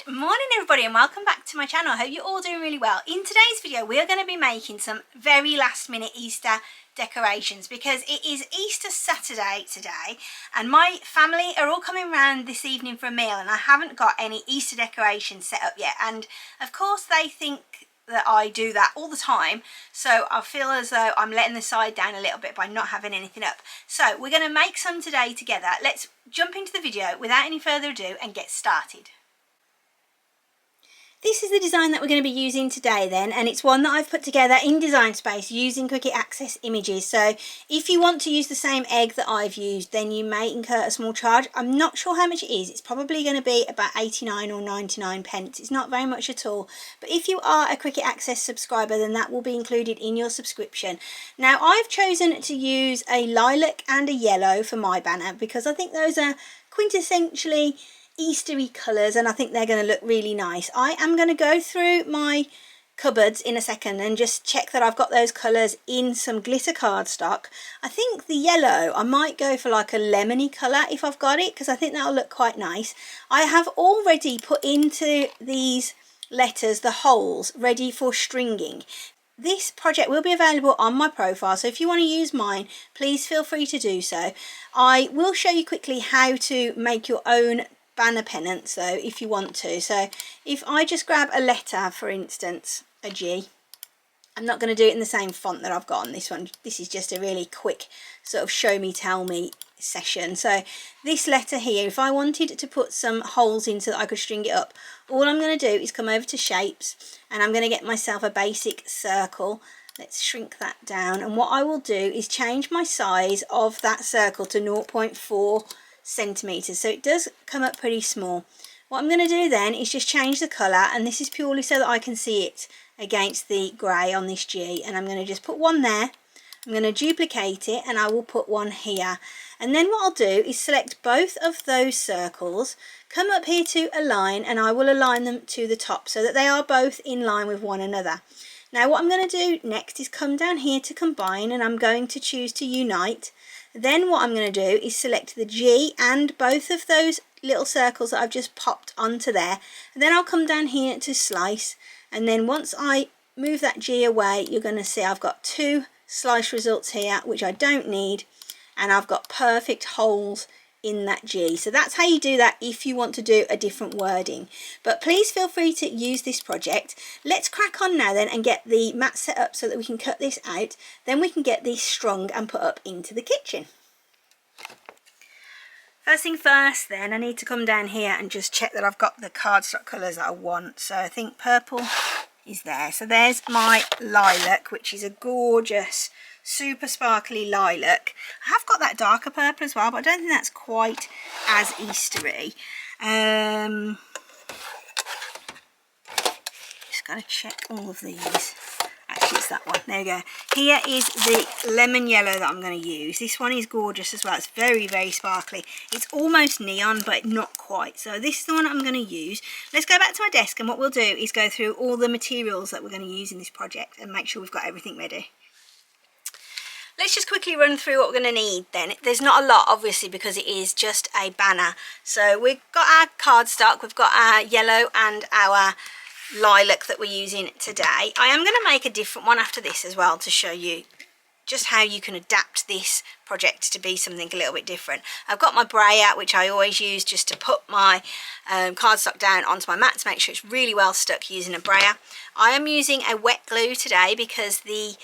Morning everybody and welcome back to my channel. I hope you're all doing really well. In today's video we are going to be making some very last minute Easter decorations because it is Easter Saturday today and my family are all coming round this evening for a meal and I haven't got any Easter decorations set up yet, and of course they think that I do that all the time, so I feel as though I'm letting the side down a little bit by not having anything up. So we're going to make some today together. Let's jump into the video without any further ado and get started. This is the design that we're going to be using today then, and it's one that I've put together in Design Space using Cricut Access images. So if you want to use the same egg that I've used, then you may incur a small charge. I'm not sure how much it is. It's probably going to be about 89 or 99 pence. It's not very much at all. But if you are a Cricut Access subscriber, then that will be included in your subscription. Now I've chosen to use a lilac and a yellow for my banner because I think those are quintessentially Eastery colours and I think they're going to look really nice. I am going to go through my cupboards in a second and just check that I've got those colours in some glitter cardstock. I think the yellow, I might go for like a lemony colour if I've got it, because I think that'll look quite nice. I have already put into these letters the holes ready for stringing. This project will be available on my profile, so if you want to use mine, please feel free to do so. I will show you quickly how to make your own banner pennants though if you want to. So if I just grab a letter, for instance a G, I'm not going to do it in the same font that I've got on this one. This is just a really quick sort of show me tell me session. So this letter here, if I wanted to put some holes in so that I could string it up, all I'm going to do is come over to shapes and I'm going to get myself a basic circle. Let's shrink that down, and what I will do is change my size of that circle to 0.4 centimeters, so it does come up pretty small. What I'm going to do then is just change the colour, and this is purely so that I can see it against the grey on this G, and I'm going to just put one there. I'm going to duplicate it and I will put one here, and then what I'll do is select both of those circles, come up here to align, and I will align them to the top so that they are both in line with one another. Now what I'm going to do next is come down here to combine, and I'm going to choose to unite. Then what I'm going to do is select the G and both of those little circles that I've just popped onto there, and then I'll come down here to slice, and then once I move that G away, you're going to see I've got two slice results here which I don't need, and I've got perfect holes in that G. So that's how you do that if you want to do a different wording, but please feel free to use this project. Let's crack on now then and get the mat set up so that we can cut this out, then we can get these strung and put up into the kitchen. First thing first then, I need to come down here and just check that I've got the cardstock colours that I want. So I think purple is there. So there's my lilac, which is a gorgeous super sparkly lilac. I have got that darker purple as well, but I don't think that's quite as Eastery. Just gotta check all of these. Actually it's that one, there we go. Here is the lemon yellow that I'm going to use. This one is gorgeous as well. It's very, very sparkly. It's almost neon, but not quite. So this is the one I'm going to use. Let's go back to my desk, and what we'll do is go through all the materials that we're going to use in this project and make sure we've got everything ready. Let's just quickly run through what we're going to need then. There's not a lot obviously because it is just a banner. So we've got our cardstock, we've got our yellow and our lilac that we're using today. I am going to make a different one after this as well to show you just how you can adapt this project to be something a little bit different. I've got my brayer, which I always use just to put my cardstock down onto my mat to make sure it's really well stuck using a brayer. I am using a wet glue today because the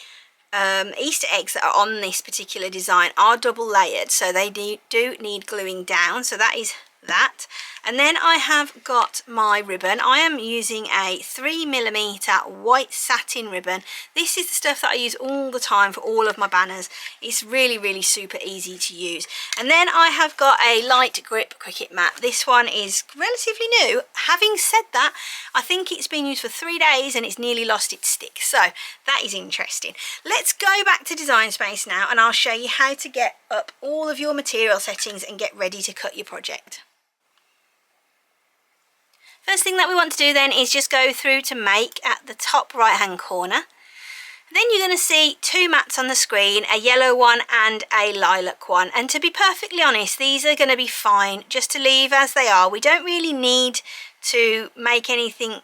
Easter eggs that are on this particular design are double layered, so they do need gluing down, so that is that. And then I have got my ribbon. I am using a 3mm white satin ribbon. This is the stuff that I use all the time for all of my banners. It's really, really super easy to use. And then I have got a light grip Cricut mat. This one is relatively new. Having said that, I think it's been used for 3 days and it's nearly lost its stick, so that is interesting. Let's go back to Design Space now and I'll show you how to get up all of your material settings and get ready to cut your project. First thing that we want to do then is just go through to make at the top right hand corner. Then you're going to see two mats on the screen, a yellow one and a lilac one. And to be perfectly honest, these are going to be fine just to leave as they are. We don't really need to make anything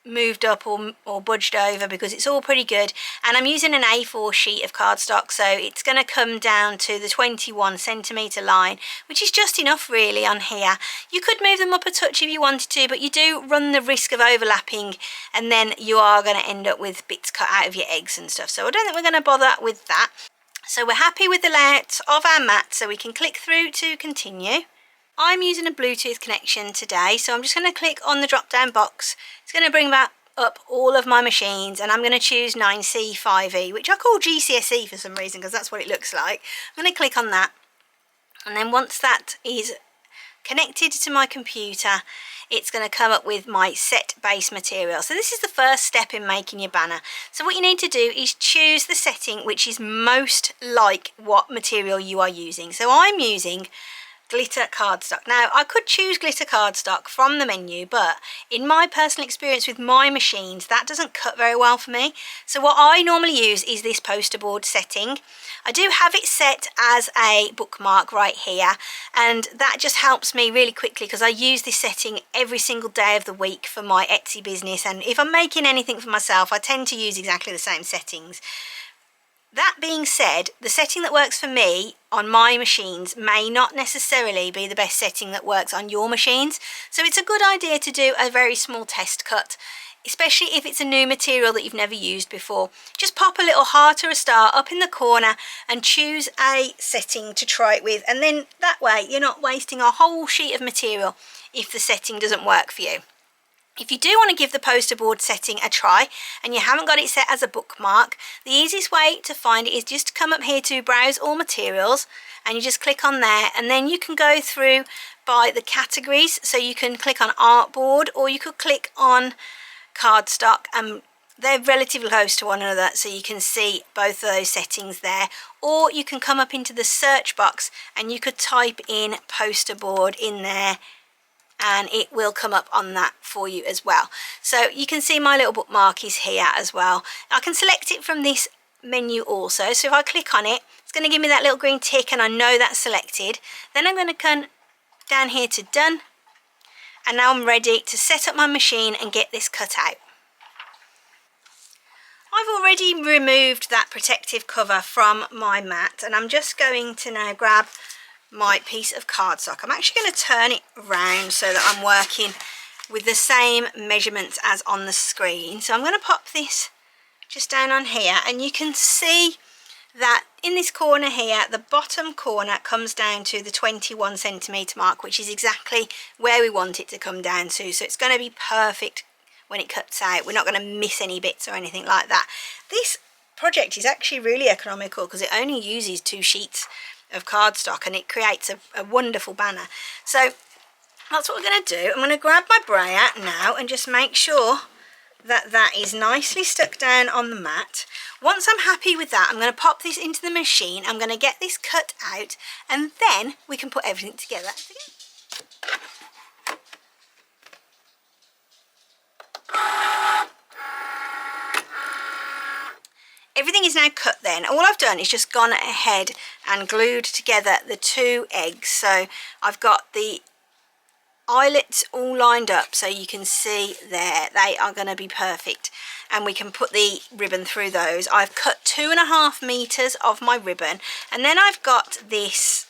moved up or budged over, because it's all pretty good. And I'm using an A4 sheet of cardstock, so it's going to come down to the 21cm line, which is just enough really on here. You could move them up a touch if you wanted to, but you do run the risk of overlapping, and then you are going to end up with bits cut out of your eggs and stuff. So I don't think we're going to bother with that. So we're happy with the layout of our mat, so we can click through to continue. I'm using a Bluetooth connection today, so I'm just going to click on the drop down box. It's going to bring back up all of my machines, and I'm going to choose 9C5E, which I call GCSE for some reason because that's what it looks like. I'm going to click on that, and then once that is connected to my computer, it's going to come up with my set base material. So this is the first step in making your banner. So what you need to do is choose the setting which is most like what material you are using. So I'm using glitter cardstock. Now I could choose glitter cardstock from the menu, but in my personal experience with my machines, that doesn't cut very well for me. So what I normally use is this poster board setting. I do have it set as a bookmark right here, and that just helps me really quickly because I use this setting every single day of the week for my Etsy business, and if I'm making anything for myself, I tend to use exactly the same settings. That being said, the setting that works for me on my machines may not necessarily be the best setting that works on your machines. So it's a good idea to do a very small test cut, especially if it's a new material that you've never used before. Just pop a little heart or a star up in the corner and choose a setting to try it with. And then that way you're not wasting a whole sheet of material if the setting doesn't work for you. If you do want to give the poster board setting a try and you haven't got it set as a bookmark, the easiest way to find it is just to come up here to browse all materials, and you just click on there, and then you can go through by the categories. So you can click on artboard, or you could click on cardstock, and they're relatively close to one another, so you can see both of those settings there. Or you can come up into the search box and you could type in poster board in there, and it will come up on that for you as well. So you can see my little bookmark is here as well. I can select it from this menu also. So if I click on it, it's going to give me that little green tick, and I know that's selected. Then I'm going to come down here to done, and now I'm ready to set up my machine and get this cut out. I've already removed that protective cover from my mat, and I'm just going to now grab my piece of cardstock. I'm actually going to turn it around so that I'm working with the same measurements as on the screen. So I'm going to pop this just down on here, and you can see that in this corner here, the bottom corner comes down to the 21cm mark, which is exactly where we want it to come down to. So it's going to be perfect when it cuts out. We're not going to miss any bits or anything like that. This project is actually really economical because it only uses 2 sheets of cardstock, and it creates a wonderful banner. So that's what we're going to do. I'm going to grab my brayer now and just make sure that that is nicely stuck down on the mat. Once I'm happy with that, I'm going to pop this into the machine. I'm going to get this cut out, and then we can put everything together. Everything is now cut then. All I've done is just gone ahead and glued together the 2 eggs. So I've got the eyelets all lined up, so you can see there they are going to be perfect, and we can put the ribbon through those. I've cut 2.5 meters of my ribbon, and then I've got this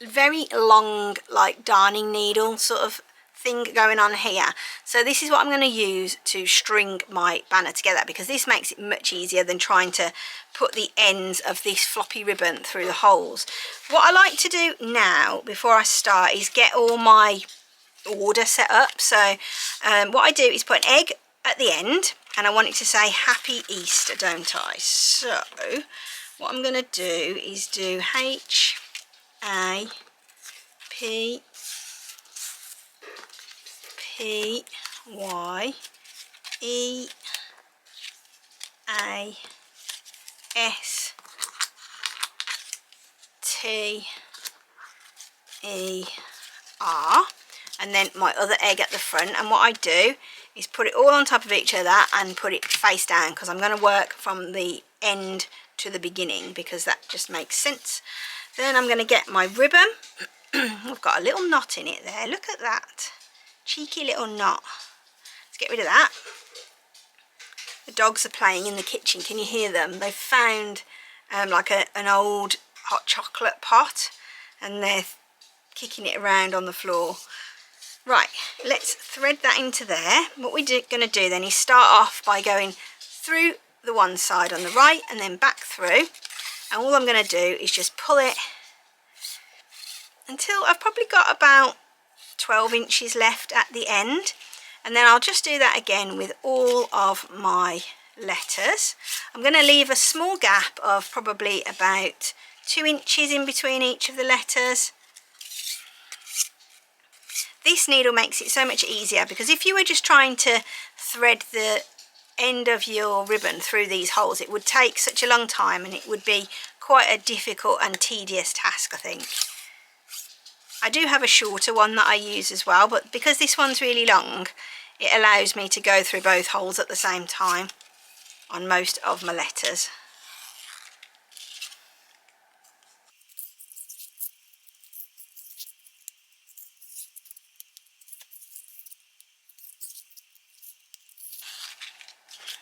very long like darning needle sort of thing going on here. So this is what I'm going to use to string my banner together, because this makes it much easier than trying to put the ends of this floppy ribbon through the holes. What I like to do now before I start is get all my order set up. So what I do is put an egg at the end, and I want it to say Happy Easter, don't I? So what I'm going to do is do HAPPY and then my other egg at the front. And what I do is put it all on top of each other and put it face down, because I'm going to work from the end to the beginning, because that just makes sense. Then I'm going to get my ribbon. I've got a little knot in it there, look at that, cheeky little knot. Let's get rid of that. The dogs are playing in the kitchen. Can you hear them? They've found like an old hot chocolate pot and they're kicking it around on the floor. Right, let's thread that into there. What we're going to do then is start off by going through the one side on the right and then back through. And all I'm going to do is just pull it until I've probably got about 12 inches left at the end. And then I'll just do that again with all of my letters. I'm going to leave a small gap of probably about 2 inches in between each of the letters. This needle makes it so much easier because if you were just trying to thread the end of your ribbon through these holes, it would take such a long time and it would be quite a difficult and tedious task, I think. I do have a shorter one that I use as well, but because this one's really long, it allows me to go through both holes at the same time on most of my letters.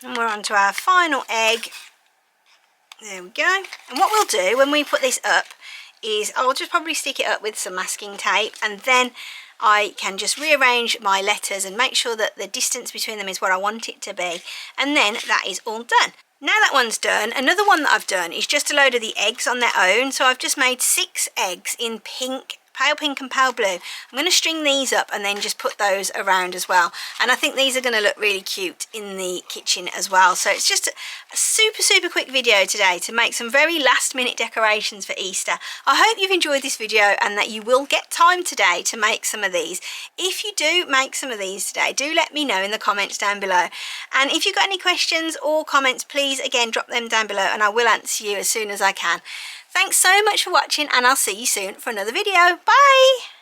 And we're on to our final egg. There we go. And what we'll do when we put this up is I'll just probably stick it up with some masking tape, and then I can just rearrange my letters and make sure that the distance between them is where I want it to be, and then that is all done. Now that one's done, another one that I've done is just a load of the eggs on their own. So I've just made 6 eggs in pink, pale pink and pale blue. I'm going to string these up and then just put those around as well, and I think these are going to look really cute in the kitchen as well. So it's just a super quick video today to make some very last minute decorations for Easter. I hope you've enjoyed this video and that you will get time today to make some of these. If you do make some of these today, do let me know in the comments down below, and if you've got any questions or comments, please again drop them down below and I will answer you as soon as I can. Thanks so much for watching, and I'll see you soon for another video. Bye!